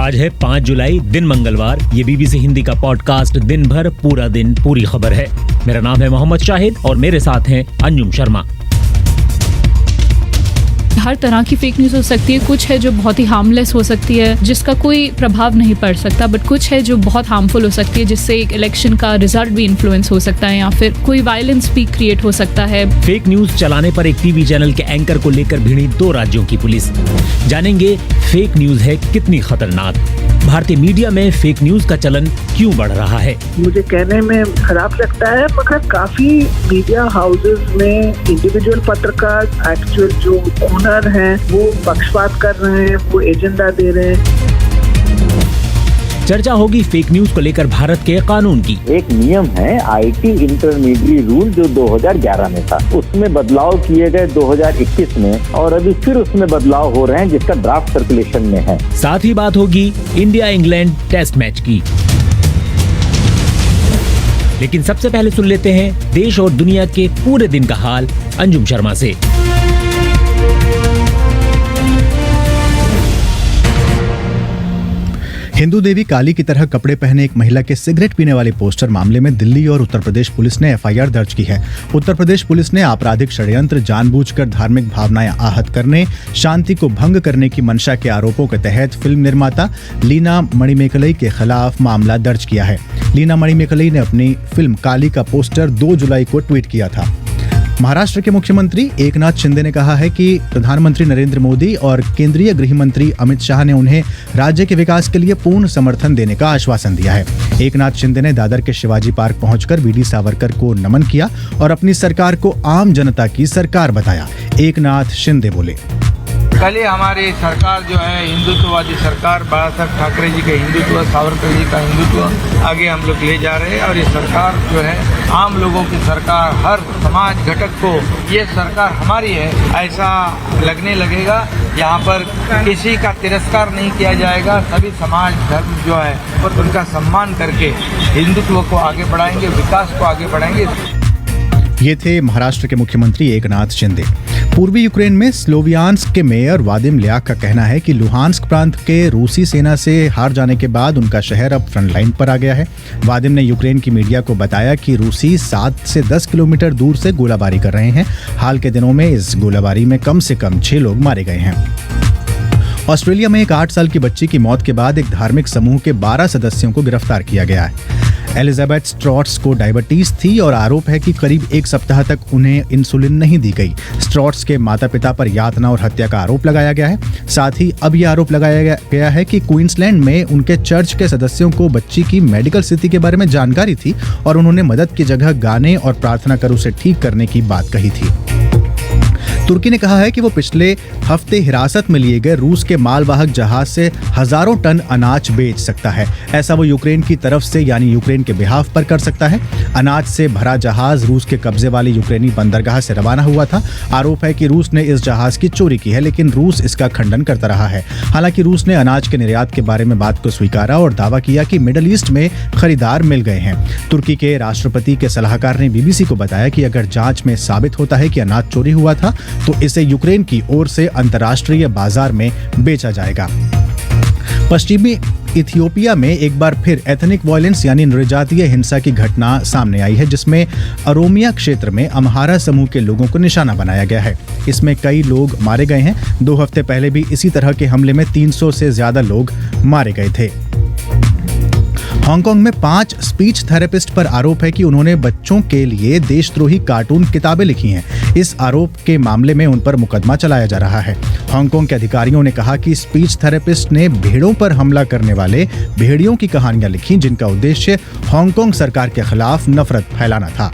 आज है 5 जुलाई, दिन मंगलवार। ये बीबीसी हिंदी का पॉडकास्ट दिन भर पूरा दिन पूरी खबर है। मेरा नाम है मोहम्मद शाहिद और मेरे साथ हैं अंजुम शर्मा। हर तरह की फेक न्यूज़ हो सकती है। कुछ है जो बहुत ही हार्मलेस हो सकती है, जिसका कोई प्रभाव नहीं पड़ सकता, बट कुछ है जो बहुत हार्मफुल हो सकती है, जिससे एक इलेक्शन का रिजल्ट भी इन्फ्लुएंस हो सकता है या फिर कोई वायलेंस भी क्रिएट हो सकता है। फेक न्यूज चलाने पर एक टीवी चैनल के एंकर को लेकर भिड़ी 2 राज्यों की पुलिस। जानेंगे फेक न्यूज है कितनी खतरनाक। भारतीय मीडिया में फेक न्यूज का चलन क्यों बढ़ रहा है? मुझे कहने में खराब लगता है, मगर काफी मीडिया हाउसेस में इंडिविजुअल पत्रकार, एक्चुअल जो ओनर हैं, वो पक्षपात कर रहे हैं, वो एजेंडा दे रहे हैं। चर्चा होगी फेक न्यूज को लेकर भारत के कानून की। एक नियम है आईटी इंटरमीडिएट रूल जो 2011 में था, उसमें बदलाव किए गए 2021 में और अभी फिर उसमें बदलाव हो रहे हैं जिसका ड्राफ्ट सर्कुलेशन में है। साथ ही बात होगी इंडिया इंग्लैंड टेस्ट मैच की। लेकिन सबसे पहले सुन लेते हैं देश और दुनिया के पूरे दिन का हाल अंजुम शर्मा से। हिंदू देवी काली की तरह कपड़े पहने एक महिला के सिगरेट पीने वाले पोस्टर मामले में दिल्ली और उत्तर प्रदेश पुलिस ने एफआईआर दर्ज की है। उत्तर प्रदेश पुलिस ने आपराधिक षड्यंत्र, जानबूझकर धार्मिक भावनाएं आहत करने, शांति को भंग करने की मंशा के आरोपों के तहत फिल्म निर्माता लीना मणिमेकलई के खिलाफ मामला दर्ज किया है। लीना मणिमेकलई ने अपनी फिल्म काली का पोस्टर 2 जुलाई को ट्वीट किया था। महाराष्ट्र के मुख्यमंत्री एकनाथ शिंदे ने कहा है कि प्रधानमंत्री नरेंद्र मोदी और केंद्रीय गृह मंत्री अमित शाह ने उन्हें राज्य के विकास के लिए पूर्ण समर्थन देने का आश्वासन दिया है। एकनाथ शिंदे ने दादर के शिवाजी पार्क पहुंचकर वीडी सावरकर को नमन किया और अपनी सरकार को आम जनता की सरकार बताया। एकनाथ शिंदे बोले, कल ही हमारी सरकार जो है हिंदुत्ववादी सरकार, बाला साहब ठाकरे जी का हिंदुत्व, सावरकर जी का हिंदुत्व आगे हम लोग ले जा रहे हैं। और ये सरकार जो है आम लोगों की सरकार, हर समाज घटक को ये सरकार हमारी है ऐसा लगने लगेगा। यहाँ पर किसी का तिरस्कार नहीं किया जाएगा। सभी समाज धर्म जो है उनका सम्मान करके हिंदुत्व को आगे बढ़ाएंगे, विकास को आगे बढ़ाएंगे। ये थे महाराष्ट्र के मुख्यमंत्री एकनाथ शिंदे। पूर्वी यूक्रेन में स्लोवियांस्क के मेयर वादिम ल्याक का कहना है कि लुहांस्क प्रांत के रूसी सेना से हार जाने के बाद उनका शहर अब फ्रंट लाइन पर आ गया है। वादिम ने यूक्रेन की मीडिया को बताया कि रूसी 7 से 10 किलोमीटर दूर से गोलाबारी कर रहे हैं। हाल के दिनों में इस गोलाबारी में कम से कम 6 लोग मारे गए हैं। ऑस्ट्रेलिया में एक 8 साल की बच्ची की मौत के बाद एक धार्मिक समूह के 12 सदस्यों को गिरफ्तार किया गया है। एलिजाबेथ स्ट्रॉट्स को डायबिटीज थी और आरोप है कि करीब 1 सप्ताह तक उन्हें इंसुलिन नहीं दी गई। स्ट्रॉट्स के माता पिता पर यातना और हत्या का आरोप लगाया गया है। साथ ही अब यह आरोप लगाया गया है कि क्वींसलैंड में उनके चर्च के सदस्यों को बच्ची की मेडिकल स्थिति के बारे में जानकारी थी और उन्होंने मदद की जगह गाने और प्रार्थना कर उसे ठीक करने की बात कही थी। तुर्की ने कहा है कि वो पिछले हफ्ते हिरासत में लिए गए रूस के मालवाहक जहाज से हजारों टन अनाज बेच सकता है। ऐसा वो यूक्रेन की तरफ से यानी यूक्रेन के बिहाफ पर कर सकता है। अनाज से भरा जहाज रूस के कब्जे वाली यूक्रेनी बंदरगाह से रवाना हुआ था। आरोप है कि रूस ने इस जहाज की चोरी की है, लेकिन रूस इसका खंडन करता रहा है। हालांकि रूस ने अनाज के निर्यात के बारे में बात को स्वीकारा और दावा किया कि मिडल ईस्ट में खरीदार मिल गए हैं। तुर्की के राष्ट्रपति के सलाहकार ने बीबीसी को बताया कि अगर जांच में साबित होता है कि अनाज चोरी हुआ था तो इसे यूक्रेन की ओर से अंतर्राष्ट्रीय बाजार में बेचा जाएगा। पश्चिमी इथियोपिया में एक बार फिर एथनिक वायलेंस यानी नृजातीय हिंसा की घटना सामने आई है, जिसमें अरोमिया क्षेत्र में अम्हारा समूह के लोगों को निशाना बनाया गया है। इसमें कई लोग मारे गए हैं। 2 हफ्ते पहले भी इसी तरह के हमले में 300 से ज्यादा लोग मारे गए थे। हांगकांग में 5 स्पीच थेरेपिस्ट पर आरोप है कि उन्होंने बच्चों के लिए देशद्रोही कार्टून किताबें लिखी हैं। इस आरोप के मामले में उन पर मुकदमा चलाया जा रहा है। हांगकांग के अधिकारियों ने कहा कि स्पीच थेरेपिस्ट ने भेड़ों पर हमला करने वाले भेड़ियों की कहानियां लिखी, जिनका उद्देश्य हांगकांग सरकार के खिलाफ नफरत फैलाना था।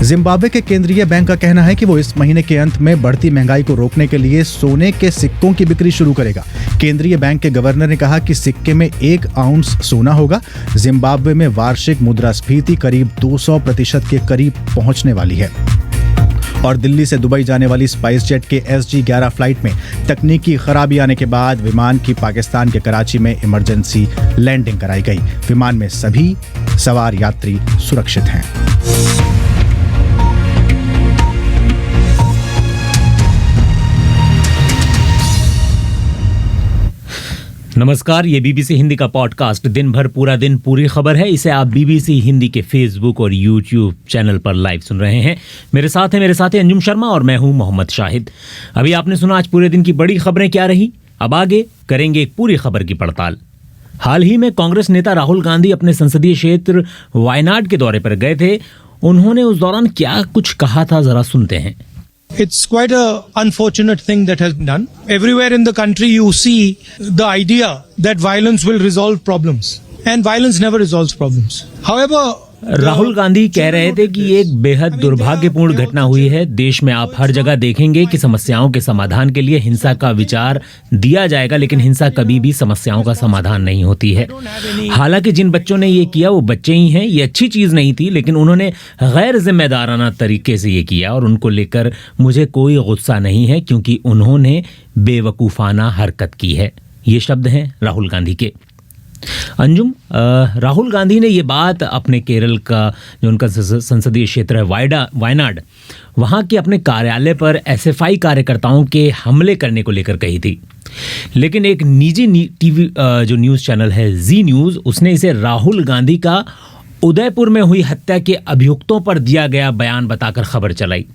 जिम्बाब्वे के केंद्रीय बैंक का कहना है कि वो इस महीने के अंत में बढ़ती महंगाई को रोकने के लिए सोने के सिक्कों की बिक्री शुरू करेगा। केंद्रीय बैंक के गवर्नर ने कहा कि सिक्के में 1 आउंस सोना होगा। जिम्बाब्वे में वार्षिक मुद्रास्फीति करीब 200% के करीब पहुंचने वाली है। और दिल्ली से दुबई जाने वाली स्पाइस जेट के SG-11 फ्लाइट में तकनीकी खराबी आने के बाद विमान की पाकिस्तान के कराची में इमरजेंसी लैंडिंग कराई गई। विमान में सभी सवार यात्री सुरक्षित हैं। नमस्कार, ये बीबीसी हिंदी का पॉडकास्ट दिन भर पूरा दिन पूरी खबर है। इसे आप बीबीसी हिंदी के फेसबुक और यूट्यूब चैनल पर लाइव सुन रहे हैं। मेरे साथ अंजुम शर्मा और मैं हूं मोहम्मद शाहिद। अभी आपने सुना आज पूरे दिन की बड़ी खबरें क्या रही। अब आगे करेंगे एक पूरी खबर की पड़ताल। हाल ही में कांग्रेस नेता राहुल गांधी अपने संसदीय क्षेत्र वायनाड के दौरे पर गए थे। उन्होंने उस दौरान क्या कुछ कहा था, जरा सुनते हैं। It's quite a unfortunate thing that has been done. Everywhere in the country you see the idea that violence will resolve problems. And violence never resolves problems. However, Rahul Gandhi कह रहे थे कि एक बेहद दुर्भाग्यपूर्ण घटना हुई है। देश में आप हर जगह देखेंगे कि समस्याओं के समाधान के लिए हिंसा का विचार दिया जाएगा, लेकिन हिंसा कभी भी समस्याओं का समाधान नहीं होती है। हालांकि जिन बच्चों ने ये किया वो बच्चे ही हैं। ये अच्छी चीज नहीं थी, लेकिन उन्होंने गैर जिम्मेदाराना तरीके से ये किया और उनको लेकर मुझे कोई गुस्सा नहीं है, क्योंकि उन्होंने बेवकूफाना हरकत की है। ये शब्द हैं राहुल गांधी के। अंजुम, राहुल गांधी ने ये बात अपने केरल का जो उनका संसदीय क्षेत्र है वायनाड, वहाँ के अपने कार्यालय पर एसएफआई कार्यकर्ताओं के हमले करने को लेकर कही थी। लेकिन एक निजी टीवी जो न्यूज़ चैनल है जी न्यूज़, उसने इसे राहुल गांधी का उदयपुर में हुई हत्या के अभियुक्तों पर दिया गया बयान बताकर खबर चलाई।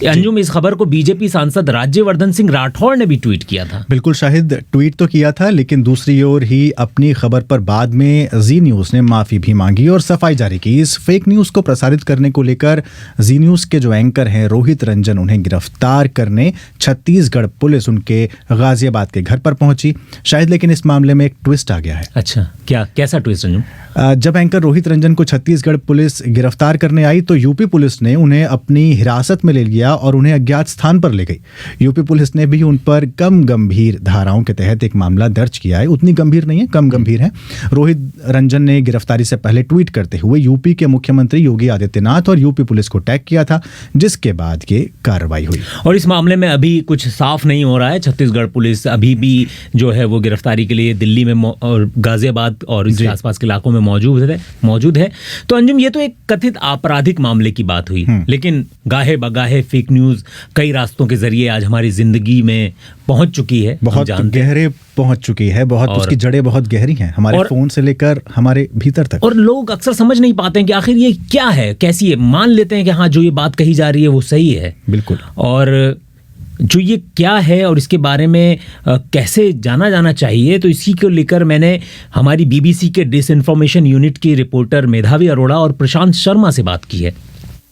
अंजुम, इस खबर को बीजेपी सांसद राज्यवर्धन सिंह राठौड़ ने भी ट्वीट किया था। बिल्कुल शाहिद, ट्वीट तो किया था, लेकिन दूसरी ओर ही अपनी खबर पर बाद में जी न्यूज़ ने माफ़ी भी मांगी और सफाई जारी की। इस फेक न्यूज़ को प्रसारित करने को लेकर जी न्यूज़ के जो एंकर हैं रोहित रंजन, उन्हें गिरफ्तार करने छत्तीसगढ़ पुलिस उनके गाजियाबाद के घर पर पहुंची शाहिद। लेकिन इस मामले में एक ट्विस्ट आ गया है। अच्छा, कैसा ट्विस्ट अंजुम? जब एंकर रोहित रंजन को छत्तीसगढ़ पुलिस गिरफ्तार करने आई तो यूपी पुलिस ने उन्हें अपनी हिरासत में ले लिया और उन्हें अज्ञात स्थान पर ले गई। यूपी पुलिस ने भी उन पर कम गंभीर धाराओं के तहत एक मामला दर्ज किया है। उतनी गंभीर नहीं है, कम गंभीर है। रोहित रंजन ने गिरफ्तारी से पहले ट्वीट करते हुए यूपी के मुख्यमंत्री योगी आदित्यनाथ और यूपी पुलिस को टैग किया था, जिसके बाद ये कार्रवाई हुई। और इस मामले में अभी कुछ साफ नहीं हो रहा है। छत्तीसगढ़ पुलिस अभी भी जो है वो गिरफ्तारी के लिए दिल्ली में और गाजियाबाद और इसके आसपास के इलाकों में मौजूद है। तो अंजुम, ये तो एक कथित आपराधिक मामले की बात हुई, लेकिन गाहे बगाहे फेक न्यूज़ कई रास्तों के जरिए आज हमारी जिंदगी में पहुंच चुकी है, बहुत गहरे पहुंच चुकी है, बहुत उसकी जड़ें बहुत गहरी हैं, हमारे फोन से लेकर हमारे भीतर तक। और लोग अक्सर समझ नहीं पाते हैं कि आखिर ये क्या है, कैसी है। मान लेते हैं कि हाँ, जो ये बात कही जा रही है वो सही है, बिल्कुल, और जो ये क्या है और इसके बारे में कैसे जाना जाना चाहिए, तो इसी को लेकर मैंने हमारी बीबीसी के डिसइंफॉर्मेशन यूनिट की रिपोर्टर मेधावी अरोड़ा और प्रशांत शर्मा से बात की है।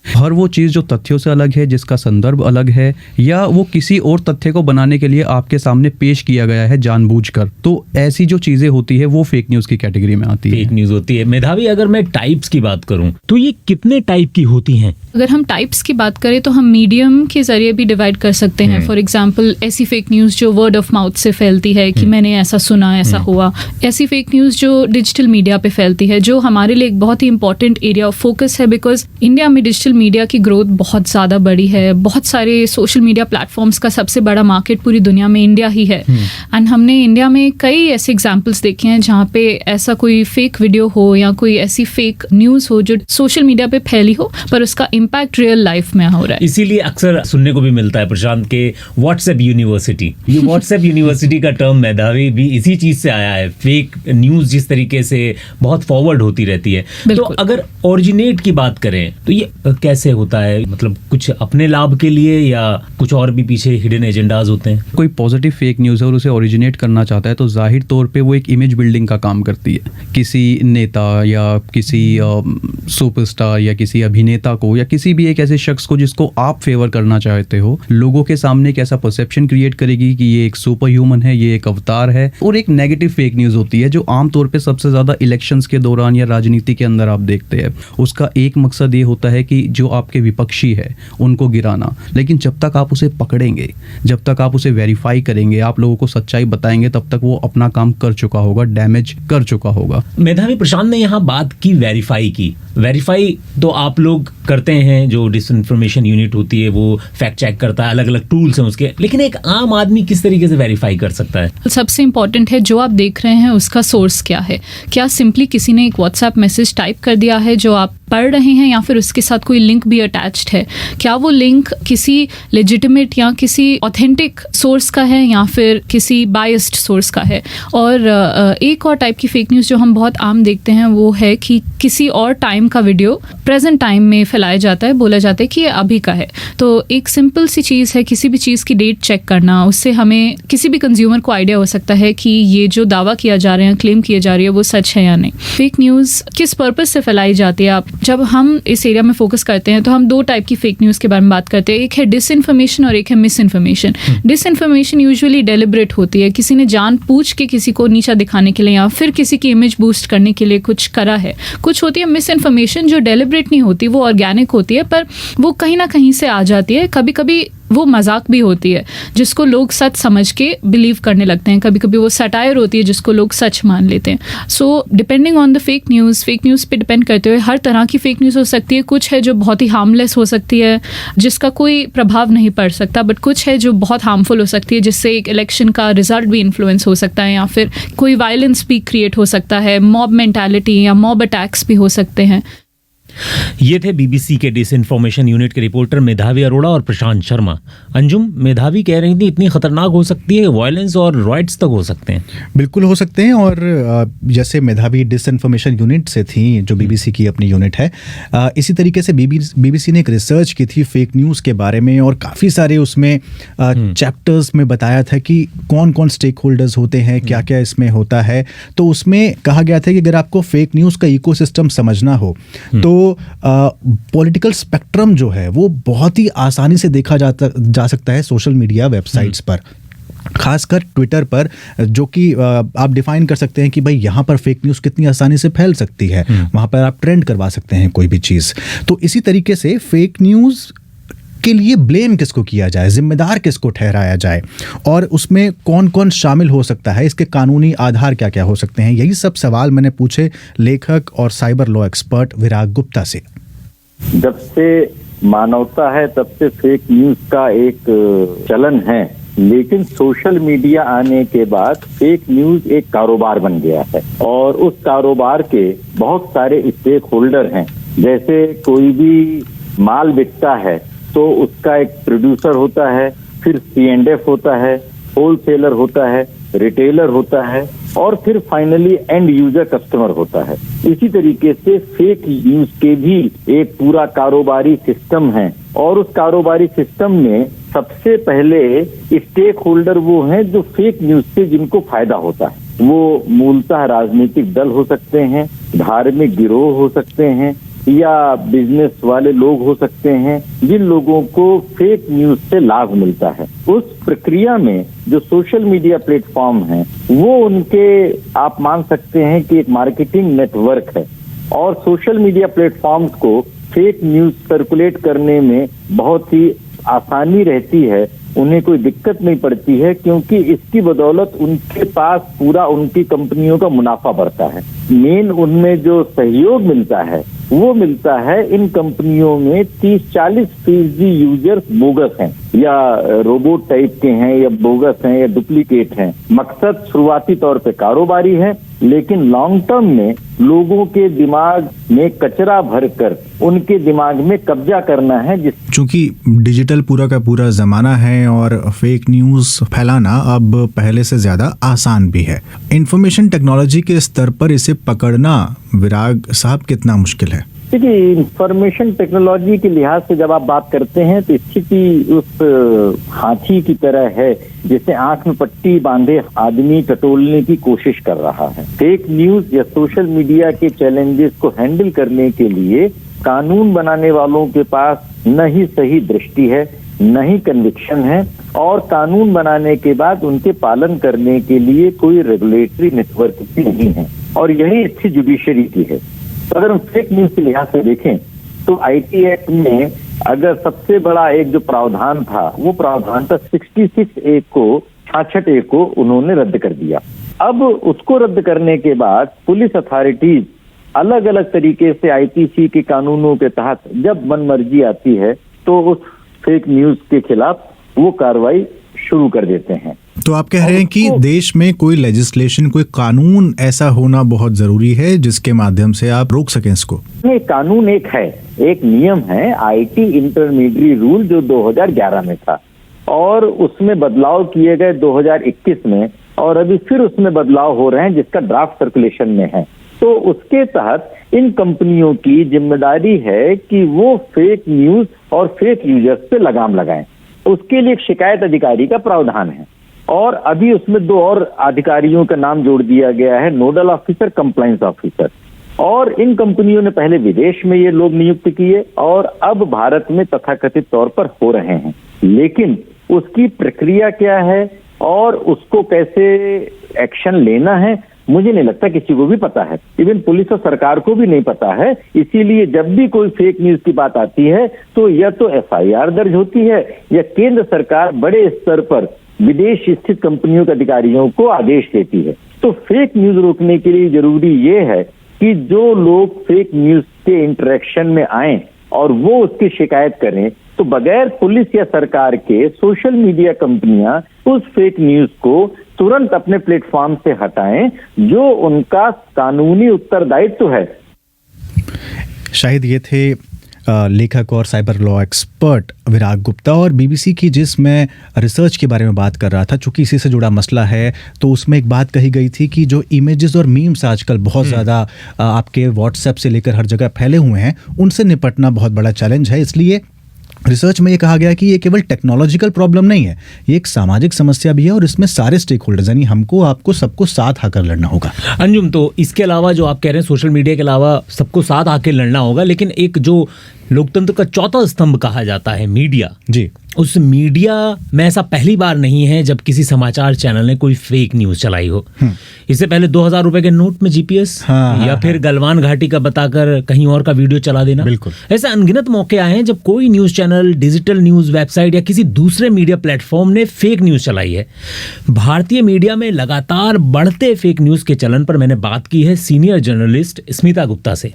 हर वो चीज़ जो तथ्यों से अलग है, जिसका संदर्भ अलग है, या वो किसी और तथ्य को बनाने के लिए आपके सामने पेश किया गया है जानबूझकर, तो ऐसी जो चीज़ें होती है वो फेक न्यूज़ की कैटेगरी में आती है। फेक न्यूज़ होती है। मेधावी, अगर मैं टाइप्स की बात करूं तो ये कितने टाइप की होती हैं? अगर हम टाइप्स की बात करें तो हम मीडियम के जरिए भी डिवाइड कर सकते हैं। फॉर एग्जांपल, ऐसी फेक न्यूज़ जो वर्ड ऑफ माउथ से फैलती है कि मैंने ऐसा सुना, ऐसा हुआ। ऐसी फेक न्यूज़ जो डिजिटल मीडिया पे फैलती है, जो हमारे लिए एक बहुत ही इंपॉर्टेंट एरिया ऑफ फोकस है, बिकॉज इंडिया में डिजिटल मीडिया की ग्रोथ बहुत ज़्यादा बड़ी है। बहुत सारे सोशल मीडिया प्लेटफॉर्म्स का सबसे बड़ा मार्केट पूरी दुनिया में इंडिया ही है। एंड हमने इंडिया में कई ऐसे एग्जाम्पल्स देखे हैं जहाँ पे ऐसा कोई फेक वीडियो हो या कोई ऐसी फेक न्यूज़ हो जो सोशल मीडिया पे फैली हो, पर उसका इम्पैक्ट रियल लाइफ में हो रहा है। इसीलिए अक्सर सुनने को भी मिलता है प्रशांत के व्हाट्सएप यूनिवर्सिटी। ये व्हाट्सएप यूनिवर्सिटी का टर्म मेधावी भी इसी चीज से आया है। फेक न्यूज़ जिस तरीके से बहुत फॉरवर्ड होती रहती है। तो अगर ओरिजिनेट की बात करें तो ये कैसे होता है? मतलब कुछ अपने लाभ के लिए या कुछ और भी पीछे हिडन एजेंडाज होते हैं? कोई पॉजिटिव फेक न्यूज़ है और उसे ओरिजिनेट करना चाहता है तो जाहिर तौर पे वो एक इमेज बिल्डिंग का काम करती है। किसी नेता या किसी सुपरस्टार या किसी अभिनेता को या किसी भी एक ऐसे शख्स को जिसको आप फेवर करना चाहते हो, लोगों के सामने एक ऐसा परसेप्शन क्रिएट करेगी कि ये एक सुपर ह्यूमन है, ये एक अवतार है। और एक नेगेटिव फेक न्यूज़ होती है जो आमतौर पे सबसे ज़्यादा इलेक्शंस के दौरान या राजनीति के अंदर आप देखते हैं। उसका एक मकसद ये होता है कि जो आपके विपक्षी है उनको गिराना। लेकिन जब तक आप उसे पकड़ेंगे, जब तक आप उसे वेरीफाई करेंगे, आप लोगों को सच्चाई बताएंगे, तब तक वो अपना काम कर चुका होगा, डैमेज कर चुका होगा। मेधावी, प्रशांत ने यहाँ बात की वेरीफाई की। वेरीफाई तो आप लोग करते हैं, जो डिसइंफॉर्मेशन यूनिट होती है वो फैक्ट चेक करता है, अलग अलग टूल्स हैं उसके, लेकिन एक आम आदमी किस तरीके से वेरीफाई कर सकता है? सबसे इंपॉर्टेंट है जो आप देख रहे हैं उसका सोर्स क्या है। क्या सिंपली किसी ने एक व्हाट्सएप मैसेज टाइप कर दिया है जो आप पढ़ रहे हैं या फिर उसके साथ कोई लिंक भी अटैच्ड है, क्या वो लिंक किसी लेजिटिमेट या किसी ऑथेंटिक सोर्स का है या फिर किसी बायस्ड सोर्स का है। और एक और टाइप की फेक न्यूज़ जो हम बहुत आम देखते हैं वो है कि किसी और टाइम का वीडियो प्रेजेंट टाइम में फैलाया जाता है, बोला जाता है कि ये अभी का है। तो एक सिंपल सी चीज़ है किसी भी चीज़ की डेट चेक करना, उससे हमें किसी भी कंज्यूमर को आइडिया हो सकता है कि ये जो दावा किया जा रहा है, क्लेम किया जा रही है, वो सच है या नहीं। फेक न्यूज़ किस पर्पस से फैलाई जाती है, आप जब हम इस एरिया में फोकस करते हैं तो हम दो टाइप की फेक न्यूज़ के बारे में बात करते हैं, एक है डिसइंफॉर्मेशन और एक है miss information. Disinformation usually deliberate होती है, किसी ने जानबूझ के किसी को नीचा दिखाने के लिए या फिर किसी की इमेज बूस्ट करने के लिए कुछ करा है। कुछ होती है मिस इन्फॉर्मेशन जो डेलिब्रेट नहीं होती, वो ऑर्गेनिक होती है, पर वो कहीं ना कहीं से आ जाती है। कभी कभी वो मजाक भी होती है जिसको लोग सच समझ के बिलीव करने लगते हैं, कभी कभी वो सटायर होती है जिसको लोग सच मान लेते हैं। So depending on the fake news पे डिपेंड करते हुए हर तरह की फेक न्यूज़ हो सकती है। कुछ है जो बहुत ही हार्मलेस हो सकती है, जिसका कोई प्रभाव नहीं पड़ सकता, बट कुछ है जो बहुत हार्मफुल हो सकती है, जिससे एक इलेक्शन का रिजल्ट भी इन्फ्लुएंस हो सकता है या फिर कोई वायलेंस भी क्रिएट हो सकता है, मॉब मेंटालिटी या मॉब अटैक्स भी हो सकते हैं। ये थे बीबीसी के डिसइंफॉर्मेशन यूनिट के रिपोर्टर मेधावी अरोड़ा और प्रशांत शर्मा। अंजुम, मेधावी कह रही थी इतनी खतरनाक हो सकती है, वायलेंस और रॉयट्स तक हो सकते हैं। बिल्कुल हो सकते हैं। और जैसे मेधावी डिसइंफॉर्मेशन यूनिट से थी, जो बीबीसी की अपनी यूनिट है, इसी तरीके से बीबीसी ने एक रिसर्च की थी फेक न्यूज़ के बारे में, और काफ़ी सारे उसमें चैप्टर्स में बताया था कि कौन कौन स्टेक होल्डर्स होते हैं, क्या क्या इसमें होता है। तो उसमें कहा गया था कि अगर आपको फेक न्यूज़ का इकोसिस्टम समझना हो तो पॉलिटिकल स्पेक्ट्रम जो है वो बहुत ही आसानी से देखा जा सकता है सोशल मीडिया वेबसाइट्स पर, खासकर ट्विटर पर, जो कि आप डिफाइन कर सकते हैं कि भाई यहाँ पर फेक न्यूज़ कितनी आसानी से फैल सकती है, वहाँ पर आप ट्रेंड करवा सकते हैं कोई भी चीज़। तो इसी तरीके से फेक न्यूज़ के लिए ब्लेम किसको किया जाए, जिम्मेदार किसको ठहराया जाए, और उसमें कौन कौन शामिल हो सकता है, इसके कानूनी आधार क्या क्या हो सकते हैं, यही सब सवाल मैंने पूछे लेखक और साइबर लॉ एक्सपर्ट विराग गुप्ता से। जब से मानवता है तब से फेक न्यूज का एक चलन है, लेकिन सोशल मीडिया आने के बाद फेक न्यूज एक कारोबार बन गया है और उस कारोबार के बहुत सारे स्टेक होल्डर हैं। जैसे कोई भी माल बिकता है तो उसका एक प्रोड्यूसर होता है, फिर C&F होता है, होलसेलर होता है, रिटेलर होता है और फिर फाइनली एंड यूजर कस्टमर होता है। इसी तरीके से फेक न्यूज के भी एक पूरा कारोबारी सिस्टम है और उस कारोबारी सिस्टम में सबसे पहले स्टेक होल्डर वो हैं जो फेक न्यूज से जिनको फायदा होता है। वो मूलतः राजनीतिक दल हो सकते हैं, धार्मिक गिरोह हो सकते हैं या बिजनेस वाले लोग हो सकते हैं, जिन लोगों को फेक न्यूज से लाभ मिलता है। उस प्रक्रिया में जो सोशल मीडिया प्लेटफॉर्म है वो उनके आप मान सकते हैं कि एक मार्केटिंग नेटवर्क है और सोशल मीडिया प्लेटफॉर्म्स को फेक न्यूज सर्कुलेट करने में बहुत ही आसानी रहती है, उन्हें कोई दिक्कत नहीं पड़ती है, क्योंकि इसकी बदौलत उनके पास पूरा उनकी कंपनियों का मुनाफा बढ़ता है। मेन उनमें जो सहयोग मिलता है वो मिलता है इन कंपनियों में 30-40% यूजर्स बोगस हैं या रोबोट टाइप के हैं या बोगस हैं या डुप्लीकेट हैं। मकसद शुरुआती तौर पे कारोबारी है, लेकिन लॉन्ग टर्म में लोगों के दिमाग में कचरा भरकर उनके दिमाग में कब्जा करना है। चूंकि डिजिटल पूरा का पूरा जमाना है और फेक न्यूज फैलाना अब पहले से ज्यादा आसान भी है, इंफॉर्मेशन टेक्नोलॉजी के स्तर पर इसे पकड़ना विराग साहब कितना मुश्किल है? देखिए, इंफॉर्मेशन टेक्नोलॉजी के लिहाज से जब आप बात करते हैं तो स्थिति उस हाथी की तरह है जिसे आंख में पट्टी बांधे आदमी टटोलने की कोशिश कर रहा है। फेक न्यूज या सोशल मीडिया के चैलेंजेस को हैंडल करने के लिए कानून बनाने वालों के पास न ही सही दृष्टि है, न ही कन्विक्शन है और कानून बनाने के बाद उनके पालन करने के लिए कोई रेगुलेटरी नेटवर्क भी नहीं है और यही स्थिति जुडिशरी की है। तो अगर हम फेक न्यूज के लिहाज से देखें तो आईटी एक्ट में अगर सबसे बड़ा एक जो प्रावधान था वो प्रावधान था 66A को 66A को उन्होंने रद्द कर दिया। अब उसको रद्द करने के बाद पुलिस अथॉरिटीज अलग अलग तरीके से आईपीसी के कानूनों के तहत जब मनमर्जी आती है तो उस फेक न्यूज के खिलाफ वो कार्रवाई शुरू कर देते हैं। तो आप कह रहे हैं कि देश में कोई लेजिस्लेशन, कोई कानून ऐसा होना बहुत जरूरी है जिसके माध्यम से आप रोक सकें इसको? ये कानून एक है, एक नियम है, आईटी इंटरमीडिएट रूल जो 2011 में था और उसमें बदलाव किए गए 2021 में और अभी फिर उसमें बदलाव हो रहे हैं जिसका ड्राफ्ट सर्कुलेशन में है। तो उसके तहत इन कंपनियों की जिम्मेदारी है कि वो फेक न्यूज और फेक यूजर्स पे लगाम लगाएं। उसके लिए एक शिकायत अधिकारी का प्रावधान है और अभी उसमें 2 और अधिकारियों का नाम जोड़ दिया गया है, नोडल ऑफिसर, कंप्लायंस ऑफिसर। और इन कंपनियों ने पहले विदेश में ये लोग नियुक्त किए और अब भारत में तथाकथित तौर पर हो रहे हैं, लेकिन उसकी प्रक्रिया क्या है और उसको कैसे एक्शन लेना है मुझे नहीं लगता किसी को भी पता है, इवन पुलिस और सरकार को भी नहीं पता है। इसीलिए जब भी कोई फेक न्यूज की बात आती है तो या तो एफआईआर दर्ज होती है या केंद्र सरकार बड़े स्तर पर विदेश स्थित कंपनियों के अधिकारियों को आदेश देती है। तो फेक न्यूज रोकने के लिए जरूरी ये है कि जो लोग फेक न्यूज के इंटरेक्शन में आए और वो उसकी शिकायत करें तो बगैर पुलिस या सरकार के सोशल मीडिया कंपनियां उस फेक न्यूज को तुरंत अपने प्लेटफॉर्म से हटाएं, जो उनका कानूनी उत्तरदायित्व है। शायद ये थे लेखक और साइबर लॉ एक्सपर्ट विराग गुप्ता। और बीबीसी की जिस मैं रिसर्च के बारे में बात कर रहा था, चूंकि इसी से जुड़ा मसला है, तो उसमें एक बात कही गई थी कि जो इमेजेस और मीम्स आजकल बहुत ज़्यादा आपके व्हाट्सएप से लेकर हर जगह फैले हुए हैं, उनसे निपटना बहुत बड़ा चैलेंज है। इसलिए रिसर्च में ये कहा गया कि ये केवल टेक्नोलॉजिकल प्रॉब्लम नहीं है, ये एक सामाजिक समस्या भी है और इसमें सारे स्टेक होल्डर्स यानी हमको, आपको, सबको साथ आकर लड़ना होगा। अंजुम, तो इसके अलावा जो आप कह रहे हैं सोशल मीडिया के अलावा सबको साथ आके लड़ना होगा, लेकिन एक जो लोकतंत्र का चौथा स्तंभ कहा जाता है मीडिया, जी, उस मीडिया में ऐसा पहली बार नहीं है जब किसी समाचार चैनल ने कोई फेक न्यूज चलाई हो। इससे पहले 2000 रुपए के नोट में जीपीएस या फिर गलवान घाटी का बताकर कहीं और का वीडियो चला देना। बिल्कुल ऐसे अनगिनत मौके आए हैं जब कोई news channel, digital news website या किसी दूसरे मीडिया प्लेटफॉर्म ने फेक न्यूज चलाई है। भारतीय मीडिया में लगातार बढ़ते फेक न्यूज के चलन पर मैंने बात की है सीनियर जर्नलिस्ट स्मिता गुप्ता से।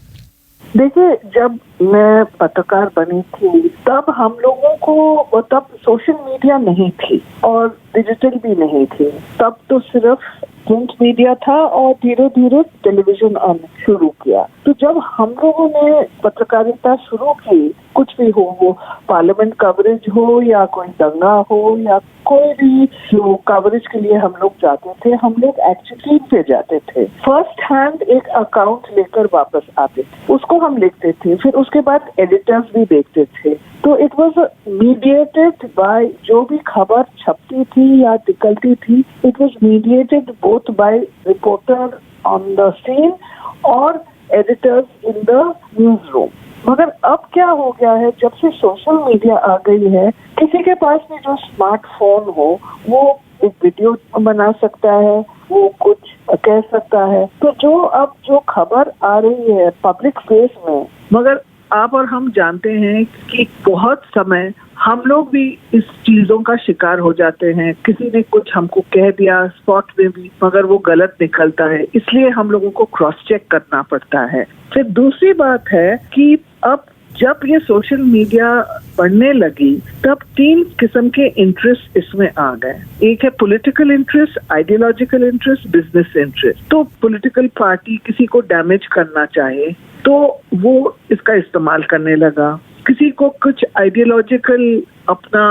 देखिए, जब मैं पत्रकार बनी थी तब हम लोगों को, तब सोशल मीडिया नहीं थी और डिजिटल भी नहीं थी, तब तो सिर्फ प्रिंट मीडिया था और धीरे धीरे टेलीविजन आना शुरू किया। तो जब हम लोगों ने पत्रकारिता शुरू की, कुछ भी हो, वो पार्लियामेंट कवरेज हो या कोई दंगा हो या कोई भी जो कवरेज के लिए हम लोग जाते थे, हम लोग एक्चुअली पे जाते थे, फर्स्ट हैंड एक अकाउंट लेकर वापस आते थे, उसको हम लिखते थे, फिर उसके बाद एडिटर्स भी देखते थे। तो इट वाज मीडिएटेड बाय, जो भी खबर छपती थी या निकलती थी, it was mediated both by reporter on the scene और editors in the news room. मगर अब क्या हो गया है, जब से सोशल मीडिया आ गई है, किसी के पास भी जो स्मार्टफोन हो वो एक वीडियो बना सकता है, वो कुछ कह सकता है। तो जो खबर आ रही है पब्लिक फेस में, मगर आप और हम जानते हैं कि बहुत समय हम लोग भी इस चीजों का शिकार हो जाते हैं। किसी ने कुछ हमको कह दिया स्पॉट में भी, मगर वो गलत निकलता है, इसलिए हम लोगों को क्रॉस चेक करना पड़ता है। फिर दूसरी बात है कि अब जब ये सोशल मीडिया बढ़ने लगी तब 3 किस्म के इंटरेस्ट इसमें आ गए। एक है political interest, ideological interest, business interest. तो पॉलिटिकल पार्टी किसी को डैमेज करना चाहे तो वो इसका इस्तेमाल करने लगा। किसी को कुछ आइडियोलॉजिकल अपना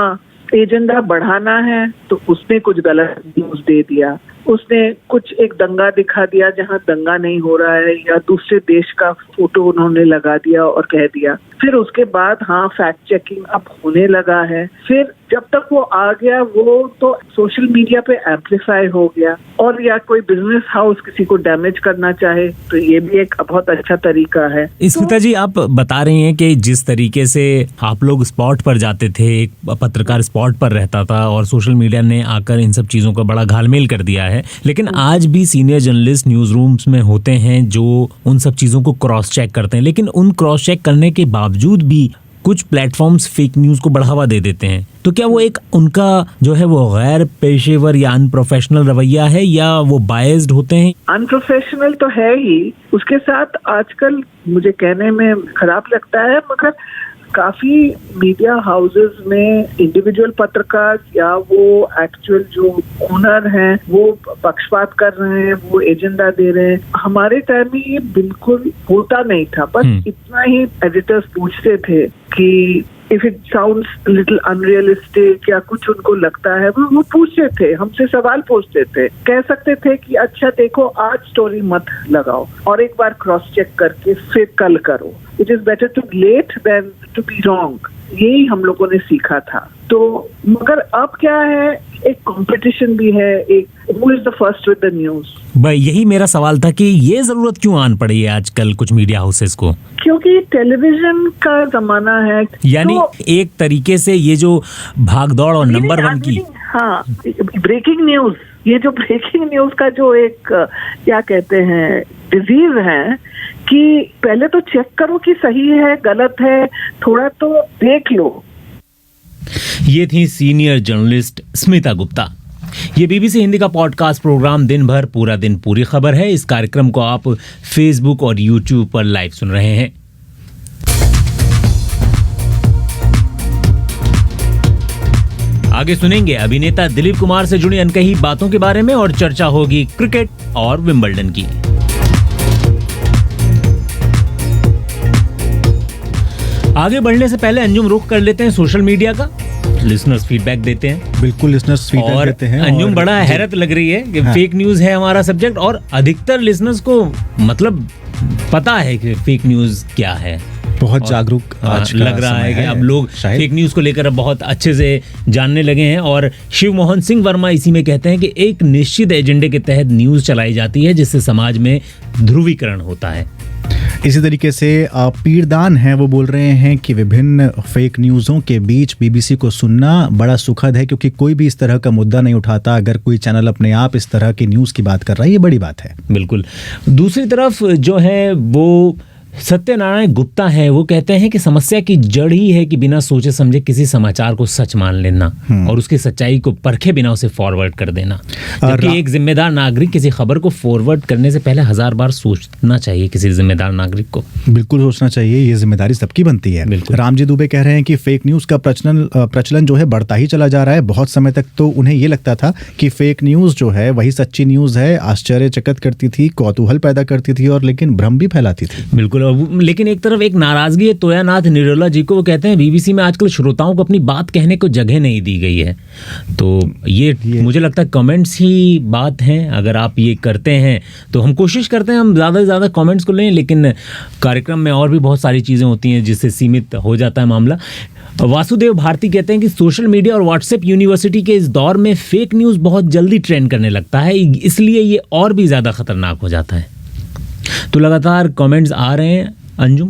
एजेंडा बढ़ाना है तो उसने कुछ गलत न्यूज दे दिया, उसने कुछ एक दंगा दिखा दिया जहां दंगा नहीं हो रहा है, या दूसरे देश का फोटो उन्होंने लगा दिया और कह दिया। फिर उसके बाद फैक्ट चेकिंग अब होने लगा है। फिर जब तक वो आ गया वो तो सोशल मीडिया पे एम्पलीफाई हो गया, और या कोई बिजनेस हाउस किसी को डैमेज करना चाहे तो ये भी एक बहुत अच्छा तरीका है। स्मिता जी, आप बता रही हैं कि जिस तरीके से आप लोग स्पॉट पर जाते थे, एक पत्रकार स्पॉट पर रहता था और सोशल मीडिया ने आकर इन सब चीजों का बड़ा घालमेल कर दिया है, लेकिन आज भी सीनियर जर्नलिस्ट न्यूज रूम्स में होते हैं जो उन सब चीजों को क्रॉस चेक करते हैं, लेकिन उन क्रॉस चेक करने के बावजूद भी कुछ प्लेटफॉर्म्स फेक न्यूज को बढ़ावा दे देते हैं। तो क्या वो एक उनका जो है वो गैर पेशेवर या अनप्रोफेशनल रवैया है, या वो बायस्ड होते हैं? अनप्रोफेशनल तो है ही, उसके साथ आजकल मुझे कहने में खराब लगता है मगर काफी मीडिया हाउसेस में इंडिविजुअल पत्रकार या वो एक्चुअल जो ओनर हैं वो पक्षपात कर रहे हैं, वो एजेंडा दे रहे हैं। हमारे टाइम में ये बिल्कुल होता नहीं था, बस इतना ही एडिटर्स पूछते थे कि if it sounds little unrealistic या कुछ उनको लगता है, वो पूछते थे, हमसे सवाल पूछते थे, कह सकते थे कि अच्छा देखो आज स्टोरी मत लगाओ और एक बार क्रॉस चेक करके फिर कल करो। It is better to late than to be wrong. यही हम लोगों ने सीखा था। तो मगर अब क्या है, एक कंपटीशन भी है, एक who is the first with the news. भाई यही मेरा सवाल था कि ये जरूरत क्यों आन पड़ी है आजकल कुछ मीडिया हाउसेस को? क्योंकि टेलीविजन का जमाना है, यानी एक तरीके से ये जो भागदौड़ और नंबर वन की, हाँ, ब्रेकिंग न्यूज, ये जो ब्रेकिंग न्यूज का जो एक क्या कहते हैं डिजीज है कि पहले तो चेक करो कि सही है गलत है, थोड़ा तो देख लो। ये थी सीनियर जर्नलिस्ट स्मिता गुप्ता। ये बीबीसी हिंदी का पॉडकास्ट प्रोग्राम दिन भर पूरा दिन पूरी खबर है। इस कार्यक्रम को आप फेसबुक और यूट्यूब पर लाइव सुन रहे हैं। आगे सुनेंगे अभिनेता दिलीप कुमार से जुड़ी अनकही बातों के बारे में और चर्चा होगी क्रिकेट और विंबलडन की। आगे बढ़ने से पहले अंजुम रुख कर लेते हैं सोशल मीडिया का। लिसनर्स फीडबैक देते हैं। बिल्कुल, लिसनर्स फीडबैक देते हैं। अंजुम बड़ा हैरत लग रही है कि फेक न्यूज है हमारा सब्जेक्ट, और अधिकतर लिसनर्स को मतलब पता है कि फेक न्यूज क्या है। बहुत जागरूक आज लग रहा है कि अब लोग फेक न्यूज को लेकर बहुत अच्छे से जानने लगे हैं। और शिव मोहन सिंह वर्मा इसी में कहते हैं कि एक निश्चित एजेंडे के तहत न्यूज चलाई जाती है जिससे समाज में ध्रुवीकरण होता है। इसी तरीके से पीरदान हैं, वो बोल रहे हैं कि विभिन्न फेक न्यूज़ों के बीच बीबीसी को सुनना बड़ा सुखद है, क्योंकि कोई भी इस तरह का मुद्दा नहीं उठाता। अगर कोई चैनल अपने आप इस तरह की न्यूज़ की बात कर रहा है, ये बड़ी बात है। बिल्कुल। दूसरी तरफ जो है वो सत्यनारायण गुप्ता है, वो कहते हैं कि समस्या की जड़ ही है कि बिना सोचे समझे किसी समाचार को सच मान लेना और उसकी सच्चाई को परखे बिना उसे फॉरवर्ड कर देना। जबकि एक जिम्मेदार नागरिक किसी खबर को फॉरवर्ड करने से पहले 1000 बार सोचना चाहिए। किसी जिम्मेदार नागरिक को बिल्कुल सोचना चाहिए, ये जिम्मेदारी सबकी बनती है। रामजी दुबे कह रहे हैं कि फेक न्यूज़ का प्रचलन जो है बढ़ता ही चला जा रहा है। बहुत समय तक तो उन्हें ये लगता था कि फेक न्यूज़ जो है वही सच्ची न्यूज़ है, आश्चर्यचकित करती थी, कौतूहल पैदा करती थी और लेकिन भ्रम भी फैलाती थी। बिल्कुल। लेकिन एक तरफ एक नाराजगी है तोयानाथ निरोला जी को। वो कहते हैं बीबीसी में आजकल श्रोताओं को अपनी बात कहने को जगह नहीं दी गई है। तो ये मुझे लगता है कमेंट्स ही बात हैं। अगर आप ये करते हैं तो हम कोशिश करते हैं हम ज़्यादा से ज़्यादा कमेंट्स को लें, लेकिन कार्यक्रम में और भी बहुत सारी चीज़ें होती हैं जिससे सीमित हो जाता है मामला। वासुदेव भारती कहते हैं कि सोशल मीडिया और व्हाट्सएप यूनिवर्सिटी के इस दौर में फेक न्यूज़ बहुत जल्दी ट्रेंड करने लगता है, इसलिए ये और भी ज़्यादा खतरनाक हो जाता है। तो लगातार कमेंट्स आ रहे हैं। अंजुम,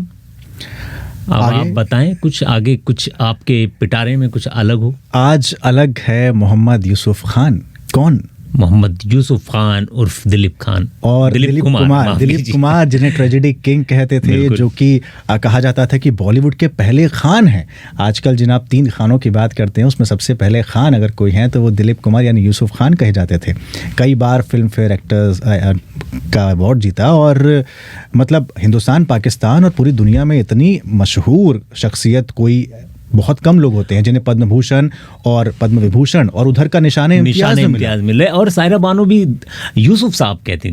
अब आप बताएं कुछ आगे, कुछ आपके पिटारे में कुछ अलग हो। आज अलग है मोहम्मद यूसुफ खान। कौन? मोहम्मद यूसुफ खान उर्फ दिलीप खान और दिलीप कुमार जिन्हें ट्रेजेडी किंग कहते थे, जो कि कहा जाता था कि बॉलीवुड के पहले खान हैं। आजकल जिन आप 3 खानों की बात करते हैं उसमें सबसे पहले खान अगर कोई हैं तो वो दिलीप कुमार यानी यूसुफ खान कहे जाते थे। कई बार फिल्म फेयर एक्टर्स का अवार्ड जीता और मतलब हिंदुस्तान, पाकिस्तान और पूरी दुनिया में इतनी मशहूर शख्सियत कोई बहुत कम लोग होते हैं जिन्हें पद्म भूषण और पद्म विभूषण और उधर का निशाने इम्तियाज मिले। और सायरा बानो भी यूसुफ साहब कहती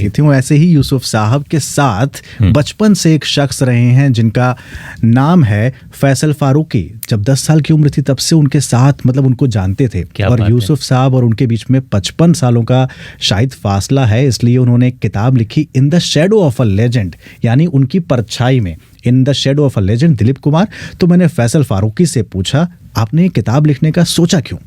थी। वो ऐसे ही यूसुफ साहब के साथ बचपन से एक शख्स रहे हैं जिनका नाम है फैसल फारूकी। जब 10 साल की उम्र थी तब से उनके साथ मतलब उनको जानते थे। और यूसुफ साहब और उनके बीच में 55 सालों का शायद फासला है, इसलिए उन्होंने एक किताब लिखी in the shadow of a legend, यानी उनकी परछाई में, in the shadow of a legend Dilip Kumar. तो मैंने फैसल फारूकी से पूछा, आपने ये किताब लिखने का सोचा क्यों?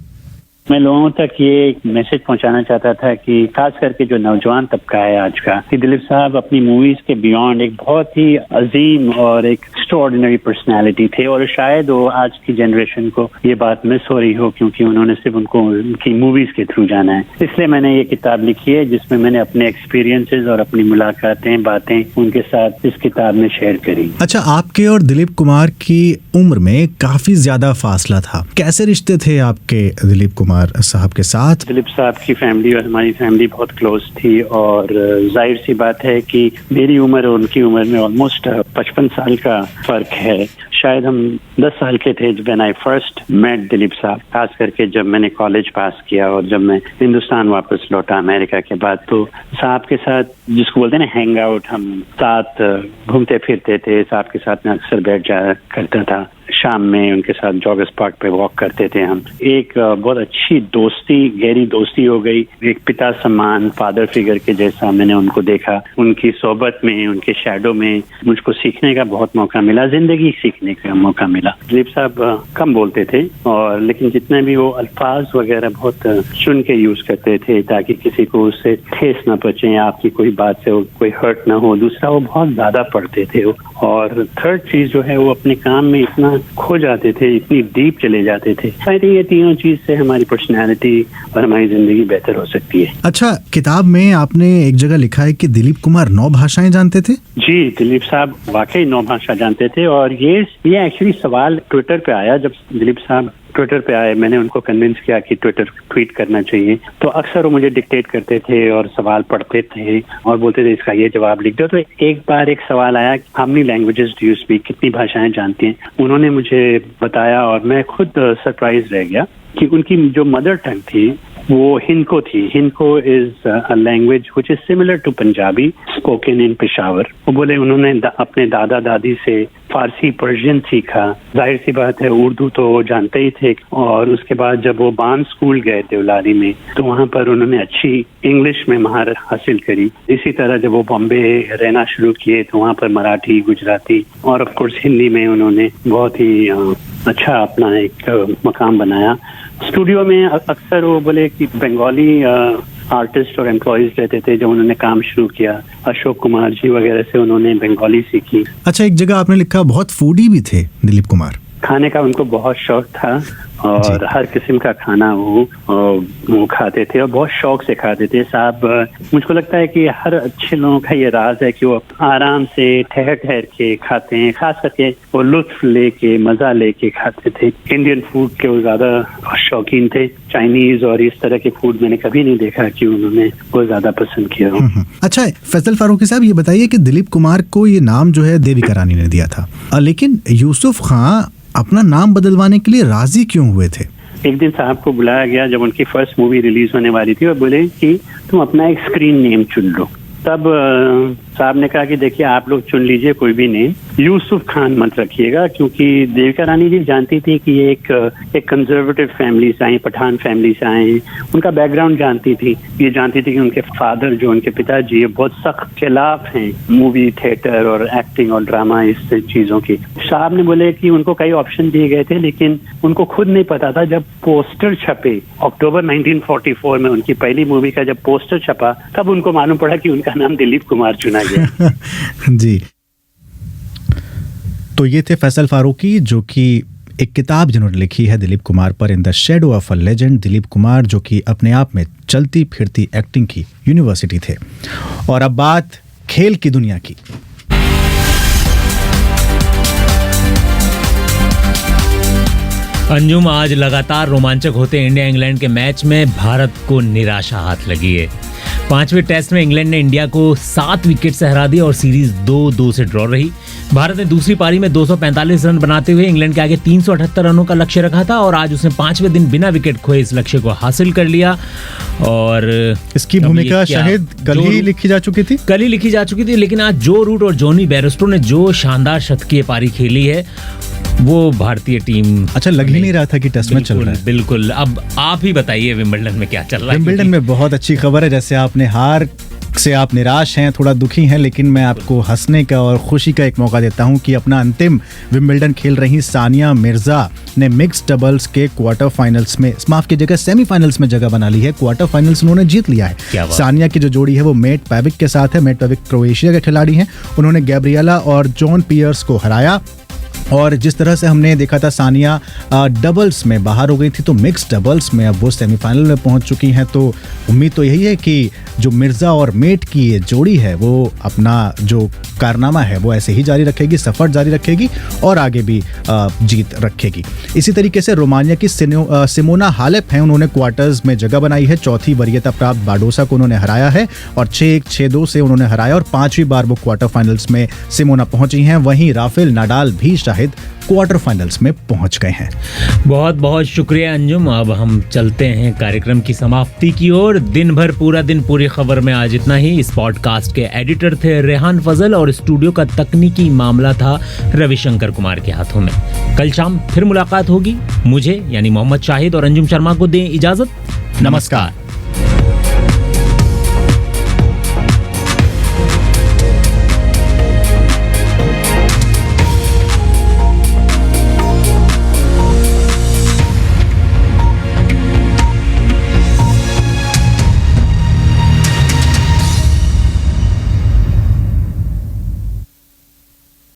मैं लोगों तक ये एक मैसेज पहुंचाना चाहता था कि खास करके जो नौजवान तबका है आज का, कि दिलीप साहब अपनी मूवीज के बियॉन्ड एक बहुत ही अजीम और एक एक्स्ट्राऑर्डिनरी पर्सनालिटी थे, और शायद वो आज की जनरेशन को ये बात मिस हो रही हो क्योंकि उन्होंने सिर्फ उनको उनकी मूवीज के थ्रू जाना है। इसलिए मैंने ये किताब लिखी है जिसमें मैंने अपने एक्सपीरियंसेस और अपनी मुलाकातें, बातें उनके साथ इस किताब में शेयर करी। अच्छा, आपके और दिलीप कुमार की उम्र में काफी ज्यादा फासला था, कैसे रिश्ते थे आपके दिलीप कुमार साहब के साथ? दिलीप साहब की फैमिली और हमारी फैमिली बहुत क्लोज थी, और जाहिर सी बात है कि मेरी उम्र और उनकी उम्र में ऑलमोस्ट 55 साल का फर्क है। शायद हम 10 साल के थे when I first met Dilip Sahab, खास करके जब मैंने कॉलेज पास किया और जब मैं हिंदुस्तान वापस लौटा अमेरिका के बाद, तो साहब के साथ जिसको बोलते हैं ना हैंग आउट, हम साथ घूमते फिरते थे, साहब के साथ में अक्सर बैठ जाया करता था, शाम में उनके साथ जॉगर्स पार्क पे वॉक करते थे हम। एक बहुत अच्छी दोस्ती, गहरी दोस्ती हो गई, एक पिता समान फादर फिगर के जैसा मैंने उनको देखा। उनकी सोबत में, उनके शैडो में मुझको सीखने का बहुत मौका मिला, जिंदगी सीखने का मौका मिला। दिलीप साहब कम बोलते थे और लेकिन जितने भी वो अल्फाज वगैरह बहुत चुन के यूज करते थे ताकि किसी को उससे ठेस ना पहुंचे, आपकी कोई बात से कोई हर्ट ना हो। दूसरा, वो बहुत ज्यादा पढ़ते थे और थर्ड चीज जो है वो अपने काम में इतना खो जाते थे, इतनी डीप चले जाते थे। आई थिंक ये तीनों चीज से हमारी पर्सनैलिटी और हमारी जिंदगी बेहतर हो सकती है। अच्छा, किताब में आपने एक जगह लिखा है कि दिलीप कुमार 9 भाषाएं जानते थे। जी, दिलीप साहब वाकई 9 भाषा जानते थे और ये एक्चुअली सवाल ट्विटर पे आया। जब दिलीप साहब ट्विटर पे आए, मैंने उनको कन्विंस किया कि ट्विटर ट्वीट करना चाहिए, तो अक्सर वो मुझे डिक्टेट करते थे और सवाल पढ़ते थे और बोलते थे इसका ये जवाब लिख दो। तो एक बार एक सवाल आया, how many languages do you speak, कितनी भाषाएं जानती हैं। उन्होंने मुझे बताया और मैं खुद सरप्राइज रह गया कि उनकी जो मदर टंग थी वो हिंदको थी। Hindko is a language which is similar to Punjabi spoken in Peshawar. वो बोले उन्होंने अपने दादा दादी से फारसी पर्शियन सीखा, जाहिर सी बात है उर्दू तो वो जानते ही थे। और उसके बाद जब वो बान स्कूल गए देवलाली में तो वहाँ पर उन्होंने अच्छी इंग्लिश में महारत हासिल करी। इसी तरह जब वो बॉम्बे रहना शुरू किए तो वहाँ पर मराठी, गुजराती और ऑफ कोर्स हिंदी में उन्होंने बहुत ही अच्छा अपना एक मकाम बनाया। स्टूडियो में अक्सर वो बोले कि बंगाली आर्टिस्ट और एम्प्लॉयज रहते थे। जब उन्होंने काम शुरू किया, अशोक कुमार जी वगैरह से उन्होंने बंगाली सीखी। अच्छा, एक जगह आपने लिखा बहुत फूडी भी थे दिलीप कुमार। खाने का उनको बहुत शौक था और हर किस्म का खाना वो खाते थे और बहुत शौक से खाते थे। साहब, मुझको लगता है कि हर अच्छे लोगों का ये राज है कि वो आराम से ठहर ठहर के खाते हैं, खास करके वो लुत्फ लेके, मजा लेके खाते थे। इंडियन फूड के वो ज्यादा शौकीन थे। चाइनीज और इस तरह के फूड मैंने कभी नहीं देखा कि उन्होंने वो ज्यादा पसंद किया हो। अच्छा, फैसल फारूकी साहब, ये बताइए कि दिलीप कुमार को ये नाम जो है देविका रानी ने दिया था, लेकिन यूसुफ खां अपना नाम बदलवाने के लिए राजी क्यों हुए थे? एक दिन साहब को बुलाया गया जब उनकी फर्स्ट मूवी रिलीज होने वाली थी और बोले कि तुम अपना एक स्क्रीन नेम चुन लो। तब साहब ने कहा कि देखिए आप लोग चुन लीजिए कोई भी नेम, यूसुफ खान मत रखिएगा, क्योंकि देविका रानी जी जानती थी कि ये एक कंजर्वेटिव फैमिली से आए, पठान फैमिली से आए हैं। उनका बैकग्राउंड जानती थी, ये जानती थी कि उनके फादर जो उनके पिताजी बहुत सख्त खिलाफ हैं मूवी थिएटर और एक्टिंग और ड्रामा इस चीजों की। साहब ने बोले कि उनको कई ऑप्शन दिए गए थे लेकिन उनको खुद नहीं पता था। जब पोस्टर छपे अक्टूबर 1944 में, उनकी पहली मूवी का जब पोस्टर छपा, तब उनको मालूम पड़ा कि उनका नाम दिलीप कुमार चुना गया। जी, तो ये थे फैसल फारूकी, जो कि एक किताब जिन्होंने लिखी है दिलीप कुमार पर, in the shadow of a legend. Dilip Kumar जो कि अपने आप में चलती फिरती एक्टिंग की यूनिवर्सिटी थे। और अब बात खेल की दुनिया की। अंजुम, आज लगातार रोमांचक होते इंडिया इंग्लैंड के मैच में भारत को निराशा हाथ लगी है। 5वें टेस्ट में इंग्लैंड ने इंडिया को 7 विकेट से हरा दिया और सीरीज 2-2 से ड्रॉ रही। भारत ने दूसरी पारी में 245 रन बनाते हुए इंग्लैंड के आगे 378 रनों का लक्ष्य रखा था और आज उसने 5वें दिन बिना विकेट खोए इस लक्ष्य को हासिल कर लिया। और इसकी भूमिका शायद कल ही लिखी जा चुकी थी, लेकिन आज जो रूट और जोनी बेयरस्टो ने जो शानदार शतकीय पारी खेली है वो भारतीय टीम, अच्छा लग ही नहीं रहा था कि टेस्ट में चल रहा है। बिल्कुल। अब आप ही बताइए विंबलडन में क्या चल रहा है। विंबलडन में बहुत अच्छी खबर है। जैसे आपने हार से आप निराश हैं, थोड़ा दुखी हैं, लेकिन मैं आपको हंसने का और खुशी का एक मौका देता हूं कि अपना अंतिम विंबलडन खेल रही सानिया मिर्जा ने मिक्स्ड डबल्स के क्वार्टर फाइनल्स में, माफ कीजिएगा सेमीफाइनल्स में जगह बना ली है। क्वार्टर फाइनल्स उन्होंने जीत लिया है। सानिया की जो जोड़ी है वो मेट पैविक के साथ है। मेट पैविक क्रोएशिया के खिलाड़ी हैं। उन्होंने गैब्रिएला और जॉन पियर्स को हराया। और जिस तरह से हमने देखा था सानिया डबल्स में बाहर हो गई थी, तो मिक्स डबल्स में अब वो सेमीफाइनल में पहुंच चुकी हैं। तो उम्मीद तो यही है कि जो मिर्जा और मेट की ये जोड़ी है वो अपना जो कारनामा है वो ऐसे ही जारी रखेगी, सफर जारी रखेगी और आगे भी जीत रखेगी। इसी तरीके से रोमानिया की सिमोना हालेप हैं, उन्होंने क्वार्टर्स में जगह बनाई है। चौथी वरीयता प्राप्त बाडोसा को उन्होंने हराया है और 6-1, 6-2 से उन्होंने हराया और 5वीं बार वो क्वार्टर फाइनल्स में सिमोना पहुंची हैं। वहीं राफेल नाडाल भी शाहिद शाहिद क्वार्टर फाइनल्स में पहुंच गए हैं। बहुत बहुत शुक्रिया अंजुम। अब हम चलते हैं कार्यक्रम की समाप्ति की ओर। दिन भर पूरा दिन पूरी खबर में आज इतना ही। इस पॉडकास्ट के एडिटर थे रेहान फजल और स्टूडियो का तकनीकी मामला था रविशंकर कुमार के हाथों में। कल शाम फिर मुलाकात होगी। मुझे यानी मोहम्मद शाहिद और अंजुम शर्मा को दें इजाजत। नमस्कार।